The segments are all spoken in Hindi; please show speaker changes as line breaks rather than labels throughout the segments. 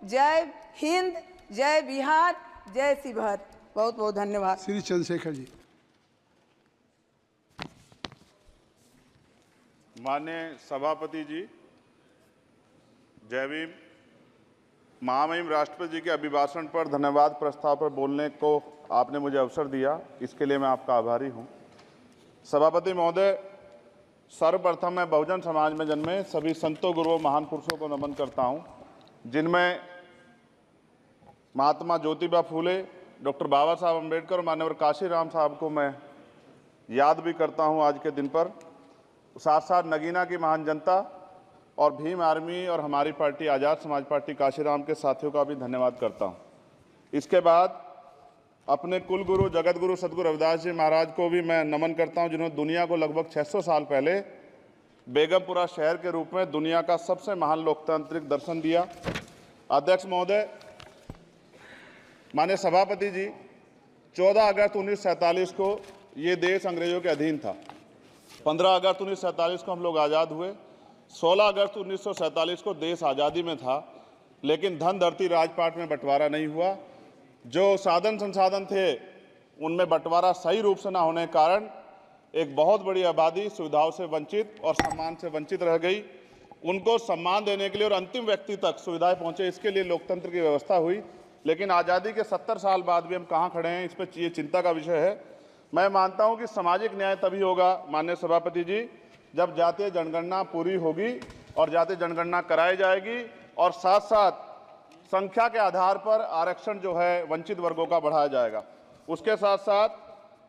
जय हिंद, जय बिहार, जय शिवहर। बहुत बहुत धन्यवाद।
श्री चंद्रशेखर जी।
माननीय सभापति जी, जय भीम। महामहिम राष्ट्रपति जी के अभिभाषण पर धन्यवाद प्रस्ताव पर बोलने को आपने मुझे अवसर दिया, इसके लिए मैं आपका आभारी हूं। सभापति महोदय, सर्वप्रथम मैं बहुजन समाज में जन्मे सभी संतों, गुरुओं, महान पुरुषों को नमन करता हूं, जिनमें महात्मा ज्योतिबा फूले, डॉक्टर बाबा साहब अम्बेडकर और मान्यवर काशीराम साहब को मैं याद भी करता हूं आज के दिन पर। साथ साथ नगीना की महान जनता और भीम आर्मी और हमारी पार्टी आज़ाद समाज पार्टी काशीराम के साथियों का भी धन्यवाद करता हूं। इसके बाद अपने कुल गुरु जगत गुरु सदगुरु रविदास जी महाराज को भी मैं नमन करता हूं, जिन्होंने दुनिया को लगभग 600 साल पहले बेगमपुरा शहर के रूप में दुनिया का सबसे महान लोकतांत्रिक दर्शन दिया। अध्यक्ष महोदय, माननीय सभापति जी, 14 अगस्त 1947 को ये देश अंग्रेजों के अधीन था। 15 अगस्त 1947 को हम लोग आज़ाद हुए। 16 अगस्त 1947 को देश आज़ादी में था, लेकिन धन धरती राजपाट में बंटवारा नहीं हुआ। जो साधन संसाधन थे उनमें बंटवारा सही रूप से न होने के कारण एक बहुत बड़ी आबादी सुविधाओं से वंचित और सम्मान से वंचित रह गई। उनको सम्मान देने के लिए और अंतिम व्यक्ति तक सुविधाएं पहुंचे, इसके लिए लोकतंत्र की व्यवस्था हुई। लेकिन आज़ादी के 70 साल बाद भी हम कहाँ खड़े हैं, इस पर ये चिंता का विषय है। मैं मानता हूं कि सामाजिक न्याय तभी होगा माननीय सभापति जी, जब जातीय जनगणना पूरी होगी और जातीय जनगणना कराई जाएगी और साथ साथ संख्या के आधार पर आरक्षण जो है वंचित वर्गों का बढ़ाया जाएगा। उसके साथ साथ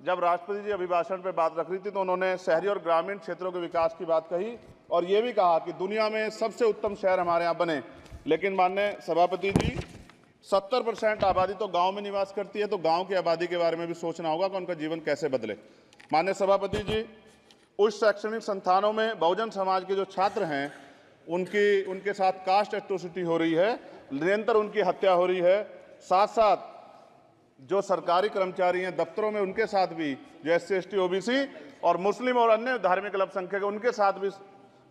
जब राष्ट्रपति जी अभिभाषण पर बात रख रही थी तो उन्होंने शहरी और ग्रामीण क्षेत्रों के विकास की बात कही और ये भी कहा कि दुनिया में सबसे उत्तम शहर हमारे यहाँ बने। लेकिन माननीय सभापति जी, 70% आबादी तो गांव में निवास करती है, तो गांव की आबादी के बारे में भी सोचना होगा कि उनका जीवन कैसे बदले। माननीय सभापति जी, उच्च शैक्षणिक संस्थानों में बहुजन समाज के जो छात्र हैं उनके साथ कास्ट एट्रोसिटी हो रही है, निरंतर उनकी हत्या हो रही है। साथ साथ जो सरकारी कर्मचारी हैं दफ्तरों में, उनके साथ भी जो SC ST OBC और मुस्लिम और अन्य धार्मिक अल्पसंख्यक, उनके साथ भी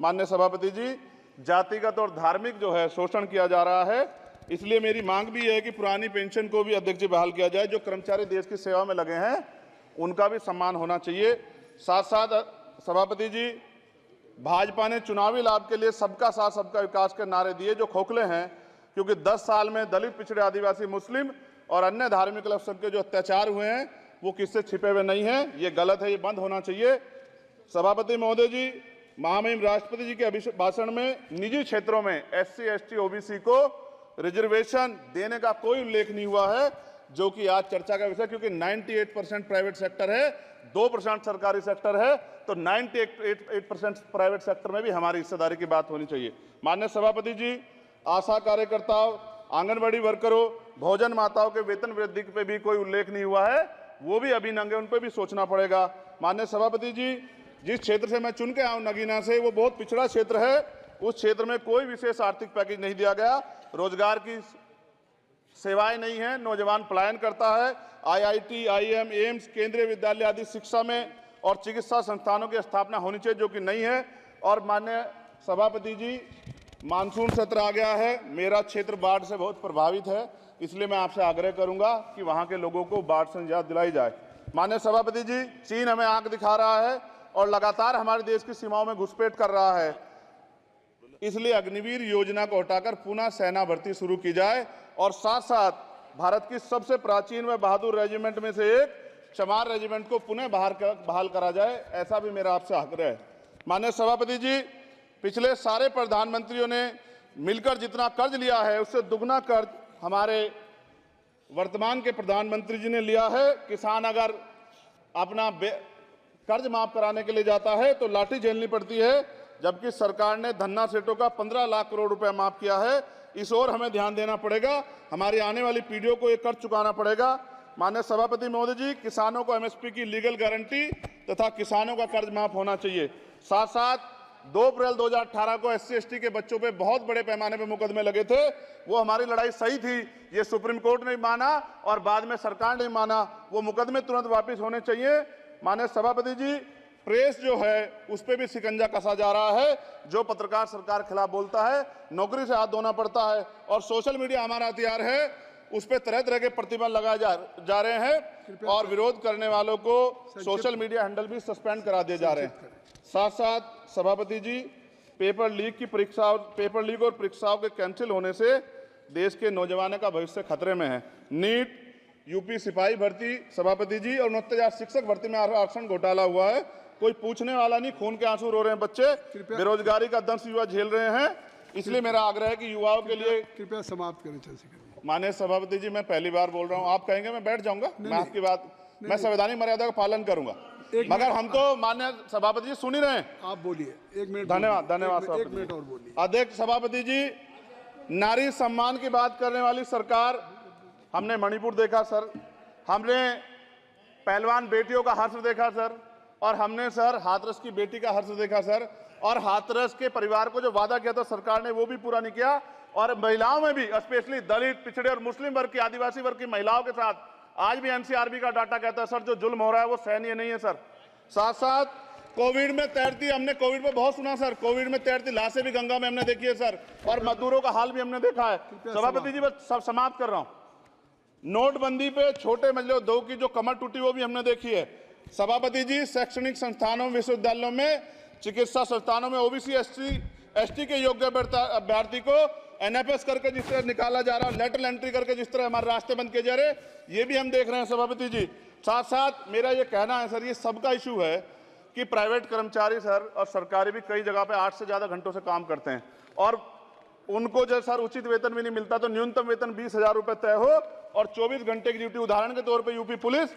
माननीय सभापति जी जातिगत और धार्मिक जो है शोषण किया जा रहा है। इसलिए मेरी मांग भी है कि पुरानी पेंशन को भी अध्यक्ष जी बहाल किया जाए। जो कर्मचारी देश की सेवा में लगे हैं उनका भी सम्मान होना चाहिए। साथ साथ सभापति जी, भाजपा ने चुनावी लाभ के लिए सबका साथ सबका विकास के नारे दिए जो खोखले हैं, क्योंकि 10 साल में दलित, पिछड़े, आदिवासी, मुस्लिम और अन्य धार्मिक अल्पसंख्यक जो अत्याचार हुए हैं वो किससे छिपे हुए नहीं हैं। ये गलत है, ये बंद होना चाहिए। सभापति महोदय जी, महामहिम राष्ट्रपति जी के अभिभाषण में निजी क्षेत्रों में SC ST OBC को रिजर्वेशन देने का कोई उल्लेख नहीं हुआ है, जो कि आज चर्चा का विषय, क्योंकि 98% प्राइवेट सेक्टर है, 2% सरकारी सेक्टर है, तो 98% प्राइवेट सेक्टर में भी हमारी हिस्सेदारी की बात होनी चाहिए। माननीय सभापति जी, आशा कार्यकर्ताओं, आंगनबाड़ी वर्करों, भोजन माताओं के वेतन वृद्धि पे भी कोई उल्लेख नहीं हुआ है, वो भी अभी नंगे, उन पर भी सोचना पड़ेगा। माननीय सभापति जी, जिस क्षेत्र से मैं चुन के आऊँ नगीना से, वो बहुत पिछड़ा क्षेत्र है। उस क्षेत्र में कोई विशेष आर्थिक पैकेज नहीं दिया गया, रोजगार की सेवाएं नहीं है, नौजवान पलायन करता है। IIT, IIM, एम्स, केंद्रीय विद्यालय आदि शिक्षा में और चिकित्सा संस्थानों की स्थापना होनी चाहिए, जो कि नहीं है। और माननीय सभापति जी, मानसून सत्र आ गया है, मेरा क्षेत्र बाढ़ से बहुत प्रभावित है, इसलिए मैं आपसे आग्रह करूंगा कि वहां के लोगों को बाढ़ से निजात दिलाई जाए। माननीय सभापति जी, चीन हमें आंख दिखा रहा है और लगातार हमारे देश की सीमाओं में घुसपैठ कर रहा है, इसलिए अग्निवीर योजना को हटाकर पुनः सेना भर्ती शुरू की जाए और साथ साथ भारत की सबसे प्राचीन व बहादुर रेजिमेंट में से एक चमार रेजिमेंट को पुनः बहाल करा जाए, ऐसा भी मेरा आपसे आग्रह है। माननीय सभापति जी, पिछले सारे प्रधानमंत्रियों ने मिलकर जितना कर्ज लिया है उससे दुगना कर्ज हमारे वर्तमान के प्रधानमंत्री जी ने लिया है। किसान अगर अपना कर्ज माफ कराने के लिए जाता है तो लाठी झेलनी पड़ती है, जबकि सरकार ने धन्ना सेठों का 15 लाख करोड़ रुपया माफ किया है। इस ओर हमें ध्यान देना पड़ेगा, हमारी आने वाली पीढ़ियों को ये कर्ज चुकाना पड़ेगा। माननीय सभापति महोदय जी, किसानों को MSP की लीगल गारंटी तथा किसानों का कर्ज माफ होना चाहिए। साथ साथ 2 अप्रैल 2018 को SC ST के बच्चों पे बहुत बड़े पैमाने पे मुकदमे लगे थे, वो हमारी लड़ाई सही थी, ये सुप्रीम कोर्ट ने माना और बाद में सरकार ने माना, वो मुकदमे तुरंत वापस होने चाहिए। माननीय सभापति जी, प्रेस जो है उस पर भी शिकंजा कसा जा रहा है। जो पत्रकार सरकार खिलाफ बोलता है नौकरी से हाथ धोना पड़ता है, और सोशल मीडिया हमारा हथियार है, उस पर तरह तरह के प्रतिबंध लगाए जा रहे हैं और विरोध करने वालों को सोशल मीडिया हैंडल भी सस्पेंड करा दिए जा रहे हैं। साथ साथ सभापति जी, पेपर लीक और परीक्षाओं के कैंसिल होने से देश के नौजवानों का भविष्य खतरे में है। नीट, यूपी सिपाही भर्ती सभापति जी और 69,000 शिक्षक भर्ती में आरक्षण घोटाला हुआ है, कोई पूछने वाला नहीं, खून के आंसू रो रहे हैं बच्चे, बेरोजगारी का दंश युवा झेल रहे हैं। इसलिए मेरा आग्रह है कि युवाओं के लिए
कृपया समाप्त करें चंद्रशेखर।
माननीय सभापति जी, मैं पहली बार बोल रहा हूं, आप कहेंगे मैं बैठ जाऊंगा, मैं आपकी बात, मैं संवैधानिक मर्यादा का पालन करूंगा, मगर हम तो माननीय सभापति जी सुन ही रहे हैं।
आप बोलिए, 1 मिनट।
धन्यवाद।
एक मिनट और बोलिए।
अध्यक्ष सभापति जी, नारी सम्मान की बात करने वाली सरकार, हमने मणिपुर देखा सर, हमने पहलवान बेटियों का हर्ष देखा सर, और हमने सर हाथरस की बेटी का हर्ष देखा सर, और हाथरस के परिवार को जो वादा किया था सरकार ने वो भी पूरा नहीं किया। और महिलाओं में भी, स्पेशली दलित, पिछड़े और मुस्लिम वर्ग की, आदिवासी वर्ग की महिलाओं के साथ आज भी एनसीआरबी का डाटा कहता है सर जो जुल्म हो रहा है वो सहनीय नहीं है सर। साथ साथ कोविड में तैरती, हमने कोविड में बहुत सुना सर, कोविड में तैरती लाशें भी गंगा में हमने देखी है सर, और मजदूरों का हाल भी हमने देखा है। सभापति जी, बस सब समाप्त कर रहा हूं। नोटबंदी पे छोटे मजले उद्योग की जो कमर टूटी वो भी हमने देखी है। सभापति जी, शैक्षणिक संस्थानों, विश्वविद्यालयों में, चिकित्सा संस्थानों में ओबीसी एसटी के योग्य अभ्यर्थी को एनएफएस करके जिस तरह निकाला जा रहा है, लेटरल एंट्री करके जिस तरह हमारे रास्ते बंद किए जा रहे, ये भी हम देख रहे हैं सभापति जी। साथ साथ मेरा ये कहना है सर, ये सबका इशू है कि प्राइवेट कर्मचारी सर और सरकारी भी कई जगह पे 8 से ज्यादा घंटों से काम करते हैं, और उनको जो सर उचित वेतन भी नहीं मिलता, तो न्यूनतम वेतन 20,000 रुपए तय हो और 24 घंटे की ड्यूटी। उदाहरण के तौर पे यूपी पुलिस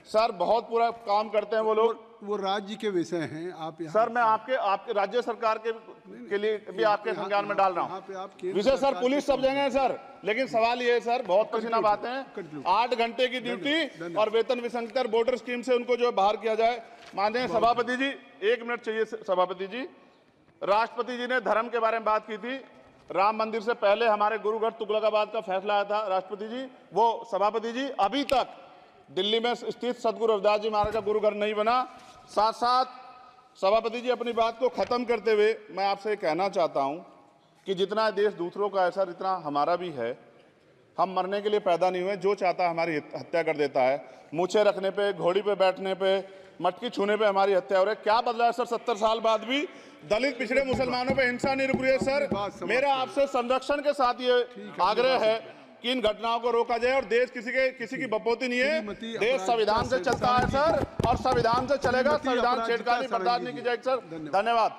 सर बहुत पूरा काम करते हैं वो लोग,
वो राज्य के विषय हैं। आप
सर मैं आपके राज्य सरकार के लिए भी आपके संज्ञान में डाल रहा हूँ विषय सर। पुलिस सब जगह है सर, लेकिन सवाल ये है सर, बहुत पसीना बातें हैं, 8 घंटे की ड्यूटी और वेतन विसंगति, वोटर स्कीम से उनको जो बाहर किया जाए। माननीय सभापति जी, 1 मिनट चाहिए सभापति जी। राष्ट्रपति जी ने धर्म के बारे में बात की थी, राम मंदिर से पहले हमारे गुरुघर तुगलकाबाद का फैसला आया था राष्ट्रपति जी, वो सभापति जी अभी तक दिल्ली में स्थित सदगुरु रविदास जी महाराज का गुरुघर नहीं बना। साथ साथ सभापति जी, अपनी बात को खत्म करते हुए मैं आपसे कहना चाहता हूं कि जितना देश दूसरों का है सर, इतना हमारा भी है। हम मरने के लिए पैदा नहीं हुए, जो चाहता है हमारी हत्या कर देता है। मूछे रखने पे, घोड़ी पे बैठने पे, मटकी छूने पे हमारी हत्या हो रही है। क्या बदला है सर 70 साल बाद भी? दलित, पिछड़े, मुसलमानों पे हिंसा नहीं रुक रही है सर। मेरा आपसे संरक्षण के साथ ये आग्रह है कि इन घटनाओं को रोका जाए, और देश किसी की बपोती नहीं है, देश संविधान से चलता है सर, और संविधान से चलेगा। संविधान छेड़खानी बर्दाश्त नहीं की जाएगी सर। धन्यवाद।